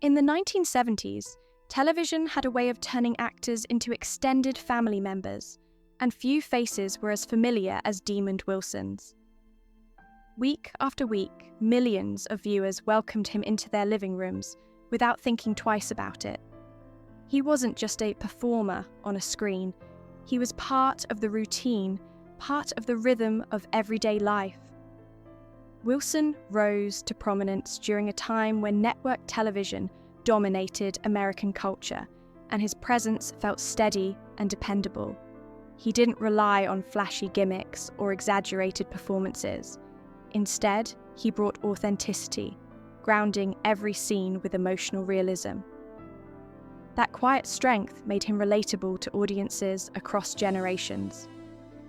In the 1970s, television had a way of turning actors into extended family members, and few faces were as familiar as Demond Wilson's. Week after week, millions of viewers welcomed him into their living rooms without thinking twice about it. He wasn't just a performer on a screen, he was part of the routine, part of the rhythm of everyday life. Wilson rose to prominence during a time when network television dominated American culture, and his presence felt steady and dependable. He didn't rely on flashy gimmicks or exaggerated performances. Instead, he brought authenticity, grounding every scene with emotional realism. That quiet strength made him relatable to audiences across generations.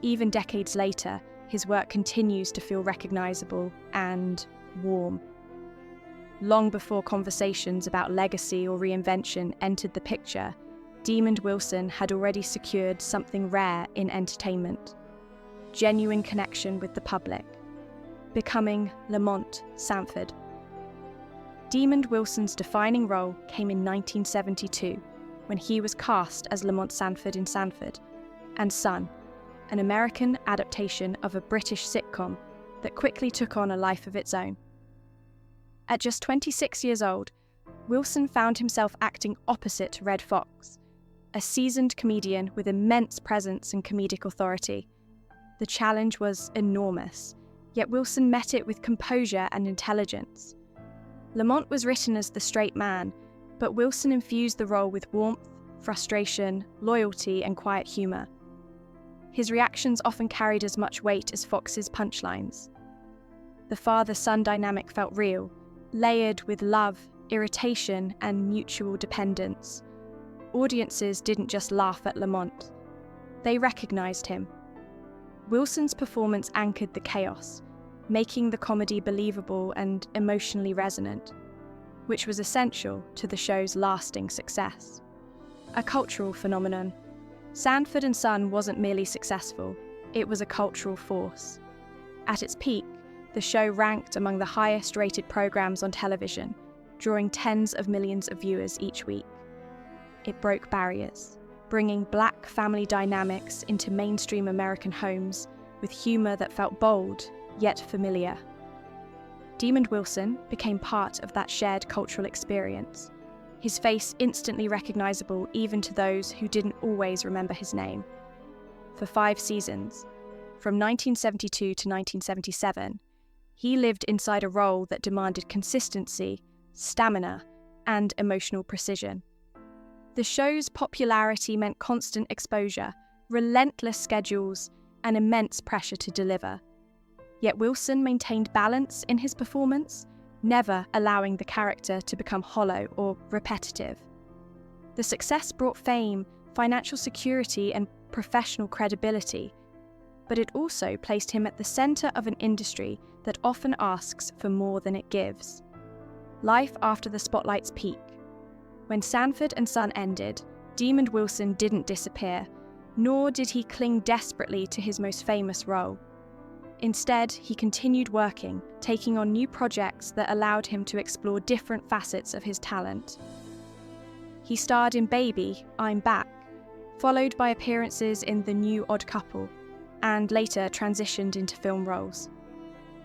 Even decades later, his work continues to feel recognizable and warm. Long before conversations about legacy or reinvention entered the picture, Demond Wilson had already secured something rare in entertainment: genuine connection with the public, becoming Lamont Sanford. Demond Wilson's defining role came in 1972, when he was cast as Lamont Sanford in Sanford and Son, an American adaptation of a British sitcom that quickly took on a life of its own. At just 26 years old, Wilson found himself acting opposite Red Fox, a seasoned comedian with immense presence and comedic authority. The challenge was enormous, yet Wilson met it with composure and intelligence. Lamont was written as the straight man, but Wilson infused the role with warmth, frustration, loyalty, and quiet humour. His reactions often carried as much weight as Fox's punchlines. The father-son dynamic felt real, layered with love, irritation, and mutual dependence. Audiences didn't just laugh at Lamont. They recognised him. Wilson's performance anchored the chaos, making the comedy believable and emotionally resonant, which was essential to the show's lasting success. A cultural phenomenon, Sanford and Son wasn't merely successful, it was a cultural force. At its peak, the show ranked among the highest-rated programs on television, drawing tens of millions of viewers each week. It broke barriers, bringing Black family dynamics into mainstream American homes with humour that felt bold, yet familiar. Demond Wilson became part of that shared cultural experience, his face instantly recognisable even to those who didn't always remember his name. For 5 seasons, from 1972 to 1977, he lived inside a role that demanded consistency, stamina, and emotional precision. The show's popularity meant constant exposure, relentless schedules, and immense pressure to deliver. Yet Wilson maintained balance in his performance, never allowing the character to become hollow or repetitive. The success brought fame, financial security, and professional credibility, but it also placed him at the centre of an industry that often asks for more than it gives. Life after the spotlight's peak. When Sanford and Son ended, Demond Wilson didn't disappear, nor did he cling desperately to his most famous role. Instead, he continued working, taking on new projects that allowed him to explore different facets of his talent. He starred in Baby, I'm Back, followed by appearances in The New Odd Couple, and later transitioned into film roles.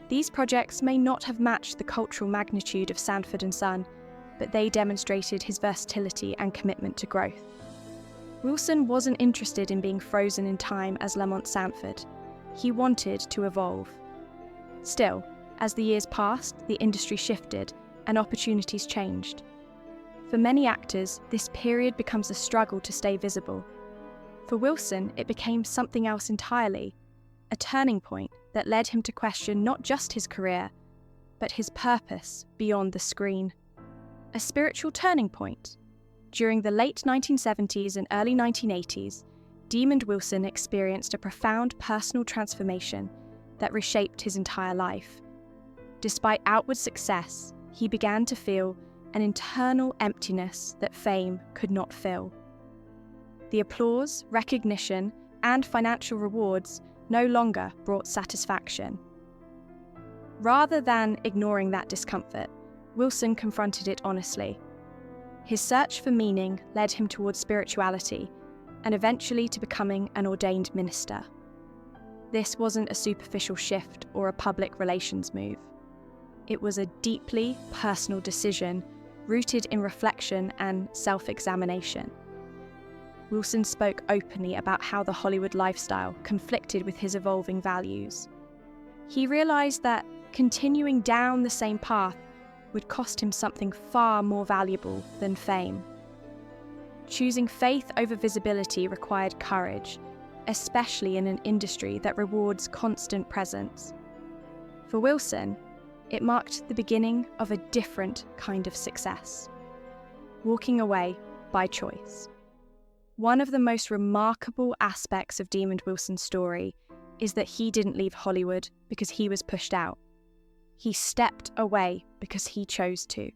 These projects may not have matched the cultural magnitude of Sanford and Son, but they demonstrated his versatility and commitment to growth. Wilson wasn't interested in being frozen in time as Lamont Sanford. He wanted to evolve. Still, as the years passed, the industry shifted and opportunities changed. For many actors, this period becomes a struggle to stay visible. For Wilson, it became something else entirely, a turning point that led him to question not just his career, but his purpose beyond the screen. A spiritual turning point. During the late 1970s and early 1980s, Demond Wilson experienced a profound personal transformation that reshaped his entire life. Despite outward success, he began to feel an internal emptiness that fame could not fill. The applause, recognition, and financial rewards no longer brought satisfaction. Rather than ignoring that discomfort, Wilson confronted it honestly. His search for meaning led him towards spirituality and eventually to becoming an ordained minister. This wasn't a superficial shift or a public relations move. It was a deeply personal decision rooted in reflection and self-examination. Wilson spoke openly about how the Hollywood lifestyle conflicted with his evolving values. He realized that continuing down the same path would cost him something far more valuable than fame. Choosing faith over visibility required courage, especially in an industry that rewards constant presence. For Wilson, it marked the beginning of a different kind of success. Walking away by choice. One of the most remarkable aspects of Demond Wilson's story is that he didn't leave Hollywood because he was pushed out. He stepped away because he chose to.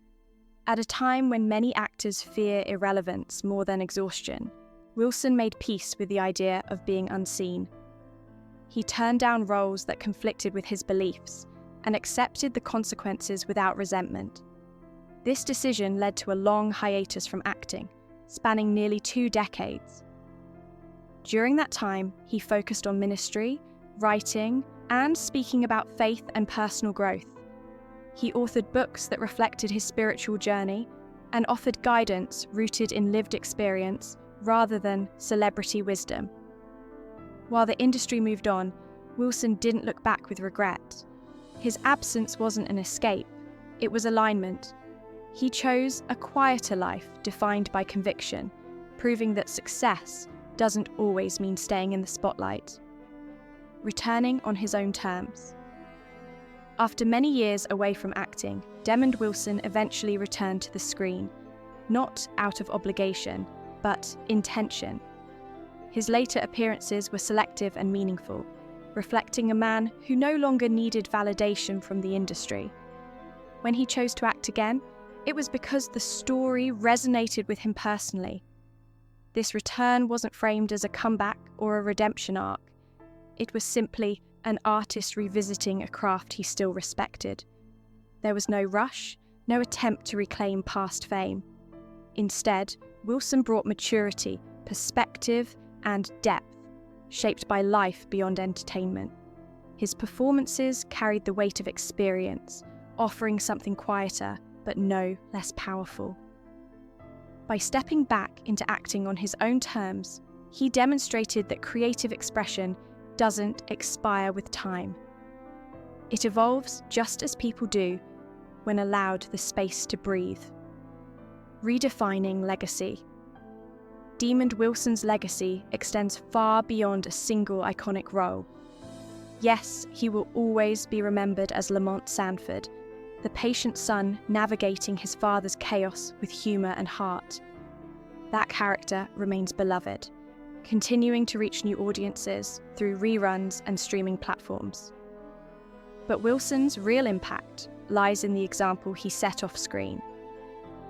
At a time when many actors fear irrelevance more than exhaustion, Wilson made peace with the idea of being unseen. He turned down roles that conflicted with his beliefs and accepted the consequences without resentment. This decision led to a long hiatus from acting, spanning nearly 2 decades. During that time, he focused on ministry, writing, and speaking about faith and personal growth. He authored books that reflected his spiritual journey and offered guidance rooted in lived experience rather than celebrity wisdom. While the industry moved on, Wilson didn't look back with regret. His absence wasn't an escape, it was alignment. He chose a quieter life defined by conviction, proving that success doesn't always mean staying in the spotlight. Returning on his own terms. After many years away from acting, Demond Wilson eventually returned to the screen, not out of obligation, but intention. His later appearances were selective and meaningful, reflecting a man who no longer needed validation from the industry. When he chose to act again, it was because the story resonated with him personally. This return wasn't framed as a comeback or a redemption arc. It was simply an artist revisiting a craft he still respected. There was no rush, no attempt to reclaim past fame. Instead, Wilson brought maturity, perspective, and depth, shaped by life beyond entertainment. His performances carried the weight of experience, offering something quieter, but no less powerful. By stepping back into acting on his own terms, he demonstrated that creative expression doesn't expire with time. It evolves just as people do when allowed the space to breathe. Redefining legacy. Demond Wilson's legacy extends far beyond a single iconic role. Yes, he will always be remembered as Lamont Sanford, the patient son navigating his father's chaos with humour and heart. That character remains beloved, continuing to reach new audiences through reruns and streaming platforms. But Wilson's real impact lies in the example he set off screen.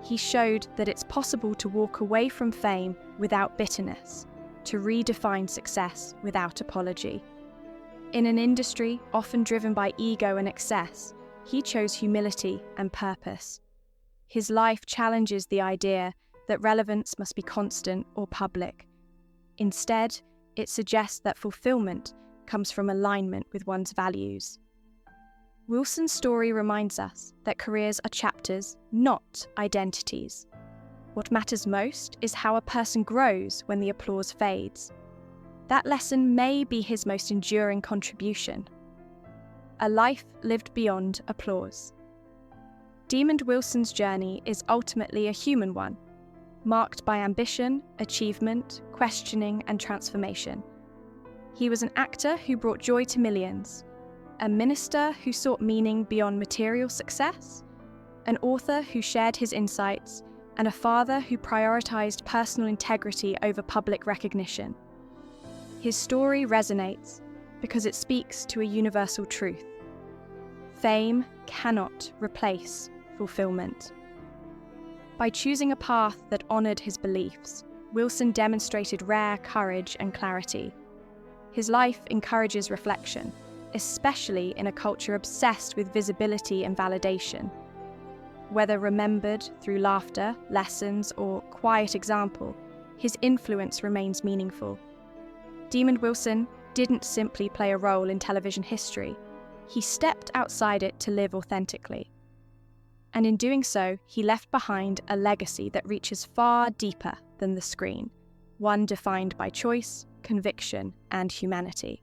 He showed that it's possible to walk away from fame without bitterness, to redefine success without apology. In an industry often driven by ego and excess, he chose humility and purpose. His life challenges the idea that relevance must be constant or public. Instead, it suggests that fulfillment comes from alignment with one's values. Wilson's story reminds us that careers are chapters, not identities. What matters most is how a person grows when the applause fades. That lesson may be his most enduring contribution. A life lived beyond applause. Demond Wilson's journey is ultimately a human one, marked by ambition, achievement, questioning, and transformation. He was an actor who brought joy to millions, a minister who sought meaning beyond material success, an author who shared his insights, and a father who prioritized personal integrity over public recognition. His story resonates because it speaks to a universal truth. Fame cannot replace fulfillment. By choosing a path that honored his beliefs, Wilson demonstrated rare courage and clarity. His life encourages reflection, especially in a culture obsessed with visibility and validation. Whether remembered through laughter, lessons, or quiet example, his influence remains meaningful. Demond Wilson didn't simply play a role in television history, he stepped outside it to live authentically. And in doing so, he left behind a legacy that reaches far deeper than the screen, one defined by choice, conviction, and humanity.